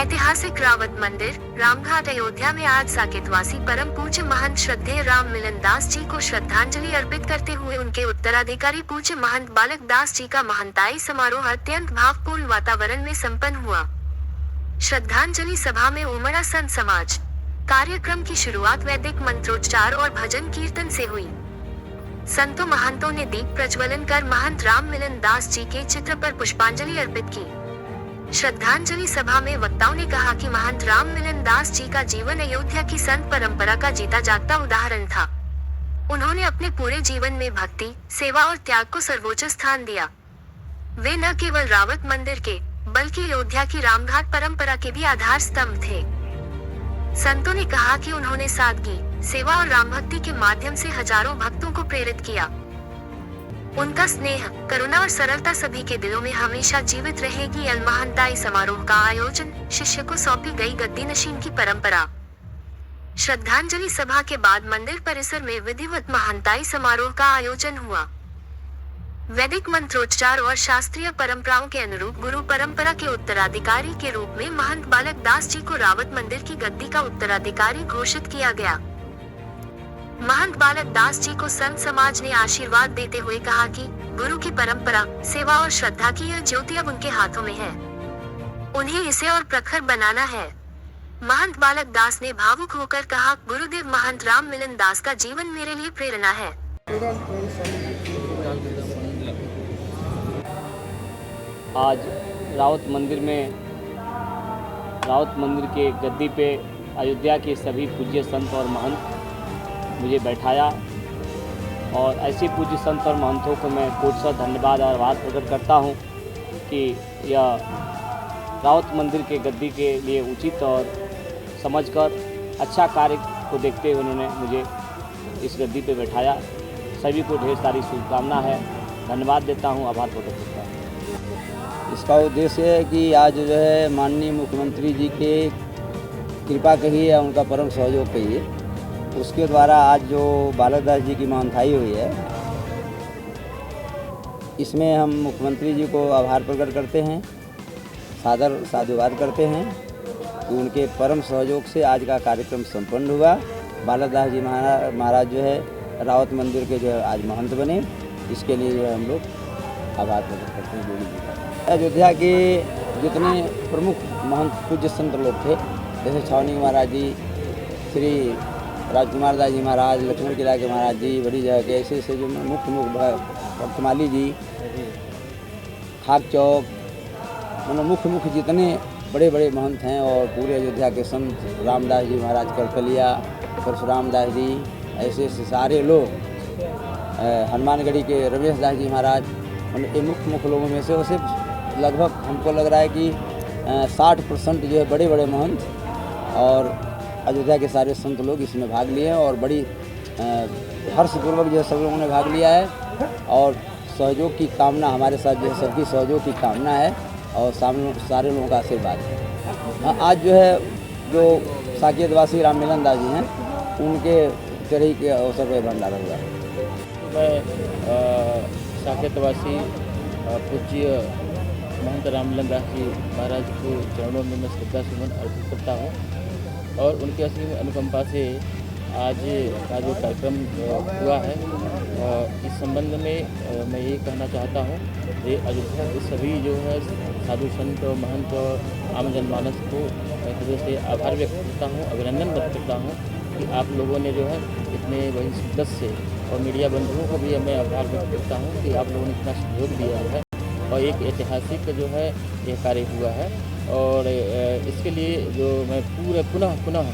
ऐतिहासिक रावत मंदिर रामघाट अयोध्या में आज साकेतवासी परम पूज्य महंत श्रद्धेय राम मिलन दास जी को श्रद्धांजलि अर्पित करते हुए उनके उत्तराधिकारी पूज्य महंत बालक दास जी का महंताई समारोह अत्यंत भावपूर्ण वातावरण में संपन्न हुआ। श्रद्धांजलि सभा में उमड़ा संत समाज। कार्यक्रम की शुरुआत वैदिक मंत्रोच्चार और भजन कीर्तन से हुई। संतों महंतों ने दीप प्रज्वलन कर महंत राम मिलन दास जी के चित्र पर पुष्पांजलि अर्पित की। श्रद्धांजलि सभा में वक्ताओं ने कहा कि महंत राम मिलन दास जी का जीवन अयोध्या की संत परंपरा का जीता जागता उदाहरण था। उन्होंने अपने पूरे जीवन में भक्ति, सेवा और त्याग को सर्वोच्च स्थान दिया। वे न केवल रावत मंदिर के, बल्कि अयोध्या की रामघाट परंपरा के भी आधार स्तंभ थे। संतों ने कहा कि उन्होंने सादगी, सेवा और राम भक्ति के माध्यम से हजारों भक्तों को प्रेरित किया। उनका स्नेह, करुणा और सरलता सभी के दिलों में हमेशा जीवित रहेगी। महंताई समारोह का आयोजन शिष्य को सौंपी गई गद्दी नशीन की परंपरा। श्रद्धांजलि सभा के बाद मंदिर परिसर में विधिवत महंताई समारोह का आयोजन हुआ। वैदिक मंत्रोच्चार और शास्त्रीय परंपराओं के अनुरूप गुरु परंपरा के उत्तराधिकारी के रूप में महंत बालक दास जी को रावत मंदिर की गद्दी का उत्तराधिकारी घोषित किया गया। महंत बालक दास जी को संत समाज ने आशीर्वाद देते हुए कहा कि गुरु की परंपरा, सेवा और श्रद्धा की यह ज्योति अब उनके हाथों में है। उन्हें इसे और प्रखर बनाना है। महंत बालक दास ने भावुक होकर कहा, गुरुदेव महंत राम मिलन दास का जीवन मेरे लिए प्रेरणा है। आज रावत मंदिर के गद्दी पे अयोध्या के सभी पूज्य संत और महंत मुझे बैठाया और ऐसे पूज्य संत और महंतों को मैं कोटि धन्यवाद और आभार प्रकट करता हूँ कि यह रावत मंदिर के गद्दी के लिए उचित और समझकर अच्छा कार्य को देखते हुए उन्होंने मुझे इस गद्दी पे बैठाया। सभी को ढेर सारी शुभकामना है। धन्यवाद देता हूँ, आभार प्रकट करता हूँ। इसका उद्देश्य है कि आज जो है माननीय मुख्यमंत्री जी के कृपा कहिए या उनका परम सहयोग कहिए, उसके द्वारा आज जो बालक दास जी की महंताई हुई है, इसमें हम मुख्यमंत्री जी को आभार प्रकट करते हैं, सादर साधुवाद करते हैं कि उनके परम सहयोग से आज का कार्यक्रम संपन्न हुआ। बालक दास जी महाराज जो है रावत मंदिर के जो है आज महंत बने, इसके लिए जो है हम लोग आभार प्रकट करते हैं जोड़ी जी का। अयोध्या के जितने प्रमुख महंत पूज्य संत लोग थे, जैसे छावनी महाराज जी, श्री राजकुमार दास जी महाराज, लक्ष्मण किला के महाराज जी, बड़ी जगह के ऐसे जो मुख्य कमाली जी, खाक चौक, मतलब मुख्य जितने बड़े बड़े महंत हैं और पूरे अयोध्या के संत रामदास जी महाराज, करकलिया, परशुराम दास जी, ऐसे सारे लोग, हनुमानगढ़ी के रमेश दास जी महाराज, मतलब ये मुख्य लोगों में से सिर्फ लगभग हमको लग रहा है कि 60% जो है बड़े बड़े महंत और अयोध्या के सारे संत लोग इसमें भाग लिए हैं और बड़ी हर्षपूर्वक जो है सब लोगों ने भाग लिया है और सहयोग की कामना हमारे साथ जो है सबकी सहयोग की कामना है और सारे लोगों का आशीर्वाद है। आज जो है जो साकेतवासी राम मिलन दास जी हैं, उनके चढ़ी के अवसर पर भंडारा हुआ है। मैं साकेतवासी पूज्य महंत राम मिलन दास जी महाराज के चरणों में मैं श्रद्धा सुमन अर्पित करता हूँ और उनके असीम अनुकंपा से आज का जो कार्यक्रम हुआ है, इस संबंध में मैं ये कहना चाहता हूँ कि अयोध्या के सभी जो है साधु संत महंत और आम जनमानस को हृदय से आभार व्यक्त करता हूँ, अभिनंदन व्यक्त करता हूँ कि आप लोगों ने जो है इतने बड़ी शिद्दत से, और मीडिया बंधुओं को भी मैं आभार व्यक्त करता हूँ कि आप लोगों ने इतना सहयोग दिया है और एक ऐतिहासिक जो है ये कार्य हुआ है। और इसके लिए जो मैं पुनः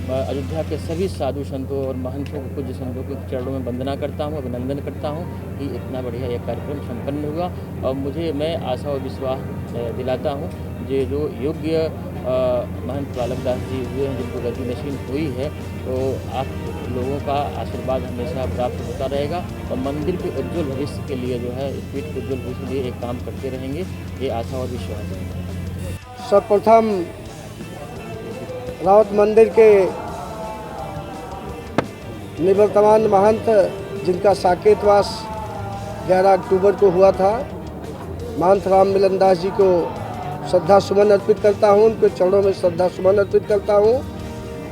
अयोध्या के सभी साधु संतों और महंतों को, पूज्य संतों के चरणों में वंदना करता हूँ, अभिनंदन करता हूँ कि इतना बढ़िया यह कार्यक्रम संपन्न हुआ। और मैं आशा और विश्वास दिलाता हूँ ये जो योग्य महंत बालक दास जी हुए हैं, जिनको गद्दी नशीन हुई है, तो आप लोगों का आशीर्वाद हमेशा प्राप्त होता रहेगा और मंदिर के उज्ज्वल भविष्य के लिए जो है, इस पीठ के उज्ज्वल भविष्य के लिए एक काम करते रहेंगे, ये आशा और विश्वास है। सर्वप्रथम रावत मंदिर के निवर्तमान महंत, जिनका साकेतवास 11 अक्टूबर को हुआ था, महंत राम मिलन दास जी को श्रद्धा सुमन अर्पित करता हूँ, उनके चरणों में श्रद्धा सुमन अर्पित करता हूँ।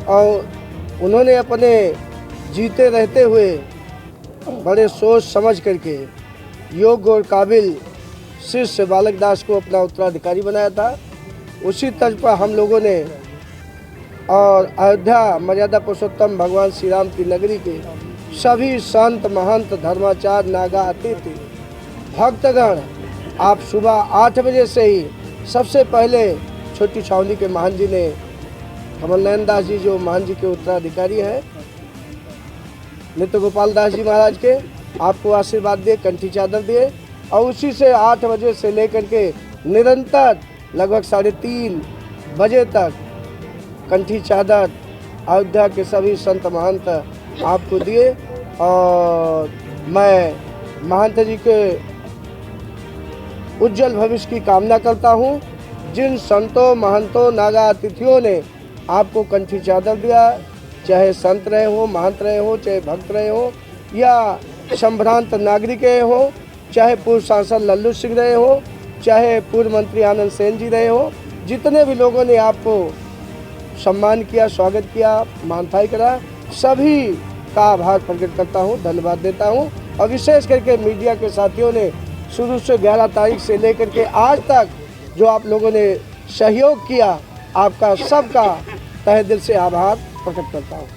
और उन्होंने अपने जीते रहते हुए बड़े सोच समझ करके योग्य और काबिल शिष्य बालक दास को अपना उत्तराधिकारी बनाया था। उसी तर्ज पर हम लोगों ने और अयोध्या मर्यादा पुरुषोत्तम भगवान श्री राम की नगरी के सभी संत महंत धर्माचार्य नागा अतिथि भक्तगण आप सुबह 8 बजे से ही सबसे पहले छोटी छावनी के महंत जी ने कमल नयन दास जी जो महंत जी के उत्तराधिकारी हैं नित्य गोपाल दास जी महाराज के आपको आशीर्वाद दिए, कंठी चादर दिए और उसी से 8 बजे से लेकर के निरंतर लगभग 3:30 बजे तक कंठी चादर अयोध्या के सभी संत महंत आपको दिए। और मैं महंत जी के उज्जवल भविष्य की कामना करता हूँ। जिन संतों महंतों नागा अतिथियों ने आपको कंठी चादर दिया, चाहे संत रहे हो, महंत रहे हो, चाहे भक्त रहे हो या संभ्रांत नागरिक रहे हो, चाहे पूर्व सांसद लल्लू सिंह रहे हो, चाहे पूर्व मंत्री आनंद सेन जी रहे हो, जितने भी लोगों ने आपको सम्मान किया, स्वागत किया, मानताई करा, सभी का आभार प्रकट करता हूँ, धन्यवाद देता हूँ। और विशेष करके मीडिया के साथियों ने शुरू से 11 तारीख से लेकर के आज तक जो आप लोगों ने सहयोग किया, आपका सबका तहे दिल से आभार प्रकट करता हूँ।